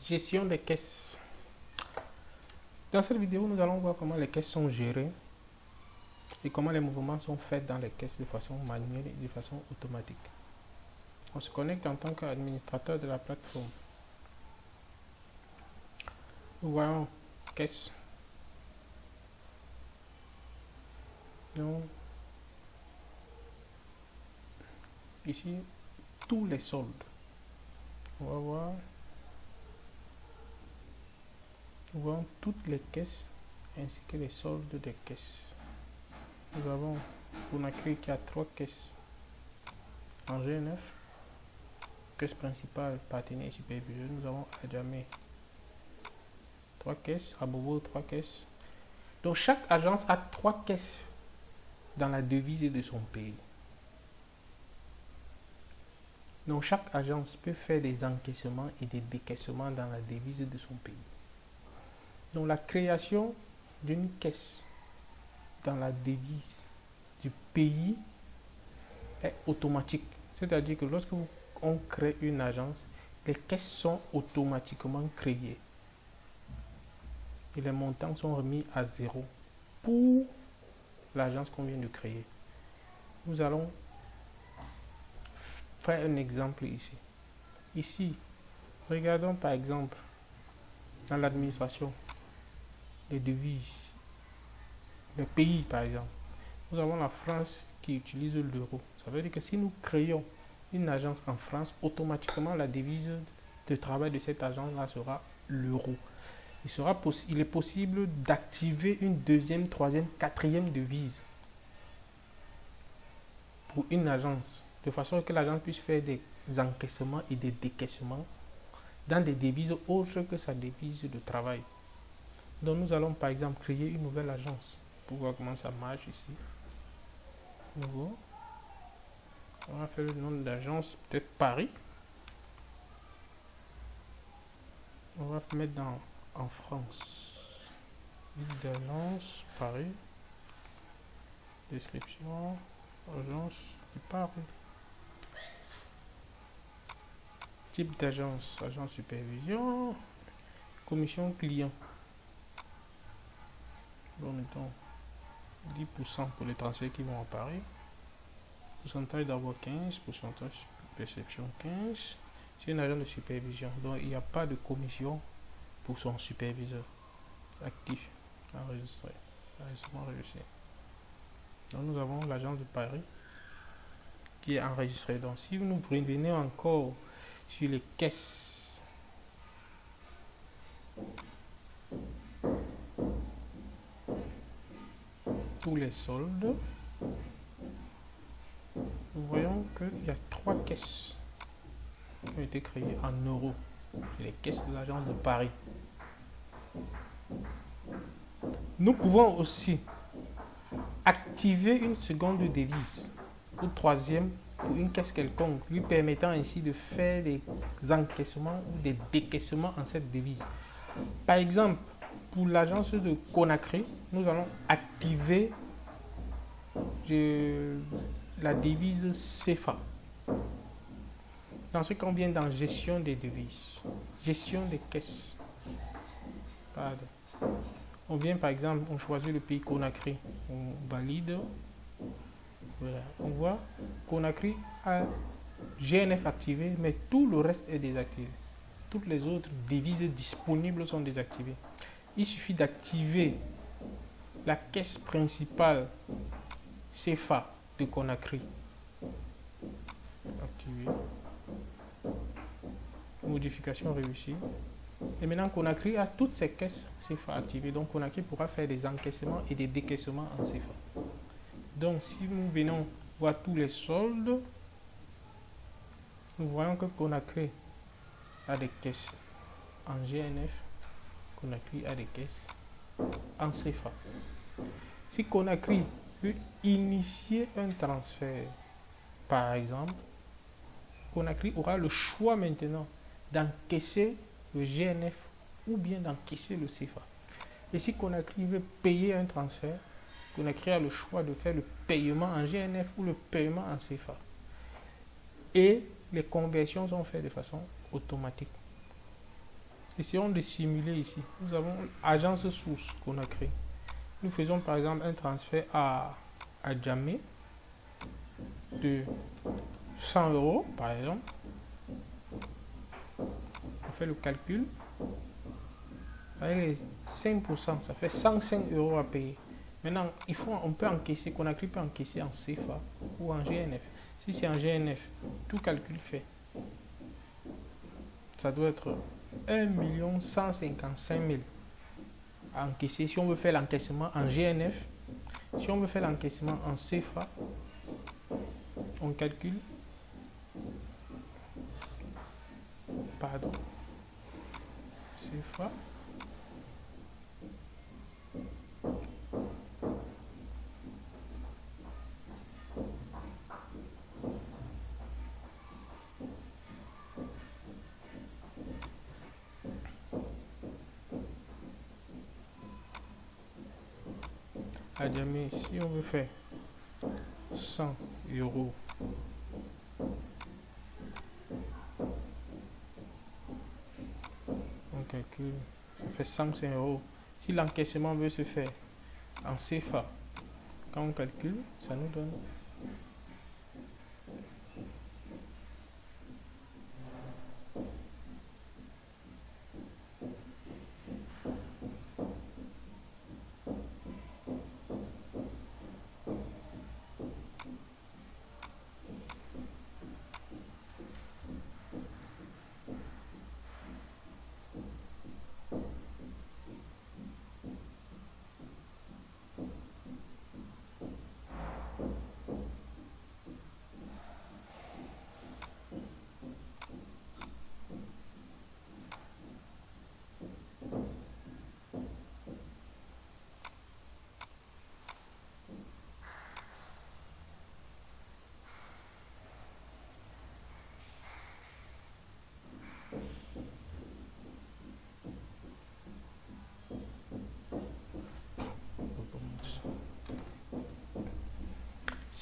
Gestion des caisses. Dans cette vidéo, nous allons voir comment les caisses sont gérées et comment les mouvements sont faits dans les caisses de façon manuelle et de façon automatique. On se connecte en tant qu'administrateur de la plateforme. Nous voyons caisse. Donc, ici, tous les soldes. On va voir. Nous voyons toutes les caisses ainsi que les soldes des caisses. Nous avons Conakry qui a 3 caisses en G9, caisse principale, partenaire et superviseur. Nous avons Adjamé 3 caisses, Abobo 3 caisses. Donc chaque agence a 3 caisses dans la devise de son pays. Donc chaque agence peut faire des encaissements et des décaissements dans la devise de son pays. Donc la création d'une caisse dans la devise du pays est automatique. C'est-à-dire que lorsque on crée une agence, les caisses sont automatiquement créées. Et les montants sont remis à zéro pour l'agence qu'on vient de créer. Nous allons faire un exemple ici. Ici, regardons par exemple dans l'administration les devises, les pays par exemple. Nous avons la France qui utilise l'euro. Ça veut dire que si nous créons une agence en France, automatiquement la devise de travail de cette agence-là sera l'euro. Il est possible d'activer une deuxième, troisième, quatrième devise pour une agence, de façon que l'agence puisse faire des encaissements et des décaissements dans des devises autres que sa devise de travail. Donc nous allons par exemple créer une nouvelle agence pour voir comment ça marche ici. Nouveau. On va faire le nom d'agence, peut-être Paris. On va mettre en France. Liste d'agence, Paris. Description, agence de Paris. Type d'agence, agence supervision. Commission client. Bon, mettons 10% pour les transferts qui vont à Paris. Pourcentage d'avoir 15, pourcentage perception 15. C'est une agence de supervision, donc il n'y a pas de commission pour son superviseur. Actif, enregistré, enregistrement enregistré. Donc nous avons l'agence de Paris qui est enregistrée. Donc si nous revenez encore sur les caisses, tous les soldes, nous voyons qu'il y a 3 caisses qui ont été créées en euros. Les caisses de l'agence de Paris. Nous pouvons aussi activer une seconde devise ou troisième pour une caisse quelconque, lui permettant ainsi de faire des encaissements ou des décaissements en cette devise. Par exemple, pour l'agence de Conakry, nous allons activer la devise CFA. Dans ce qu'on vient dans gestion des devises, gestion des caisses. Pardon. On vient par exemple, on choisit le pays Conakry, on valide. Voilà. On voit Conakry a GNF activé, mais tout le reste est désactivé. Toutes les autres devises disponibles sont désactivées. Il suffit d'activer la caisse principale CFA de Conakry. Activé. Modification réussie. Et maintenant Conakry a toutes ses caisses CFA activées. Donc Conakry pourra faire des encaissements et des décaissements en CFA. Donc si nous venons voir tous les soldes, nous voyons que Conakry a des caisses en GNF. Conakry a des caisses en CFA. Si Conakry veut initier un transfert, par exemple, Conakry aura le choix maintenant d'encaisser le GNF ou bien d'encaisser le CFA. Et si Conakry veut payer un transfert, Conakry a le choix de faire le paiement en GNF ou le paiement en CFA. Et les conversions sont faites de façon automatique. Essayons de simuler ici. Nous avons agence source qu'on a créée. Nous faisons par exemple un transfert à Jamé de 100 euros, par exemple. On fait le calcul. Avec les 5%, ça fait 105 euros à payer. Maintenant, on peut encaisser, Conakry peut encaisser en CFA ou en GNF. Si c'est en GNF, tout calcul fait. Ça doit être 1 155 000 à encaisser si on veut faire l'encaissement en GNF. Si on veut faire l'encaissement en CFA, on calcule. Pardon. CFA. À jamais, si on veut faire 100 euros on calcule, ça fait 105 euros. Si l'encaissement veut se faire en CFA, quand on calcule, ça nous donne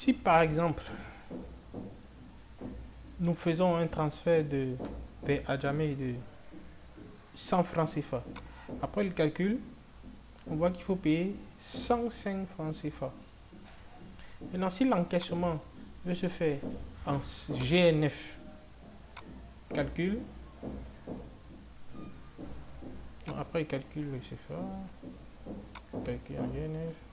si par exemple nous faisons un transfert vers Adjamé de 100 francs CFA. Après le calcul, on voit qu'il faut payer 105 francs CFA. Maintenant, si l'encaissement veut se faire en GNF, calcul. Après, il calcule le CFA. Calcul en GNF.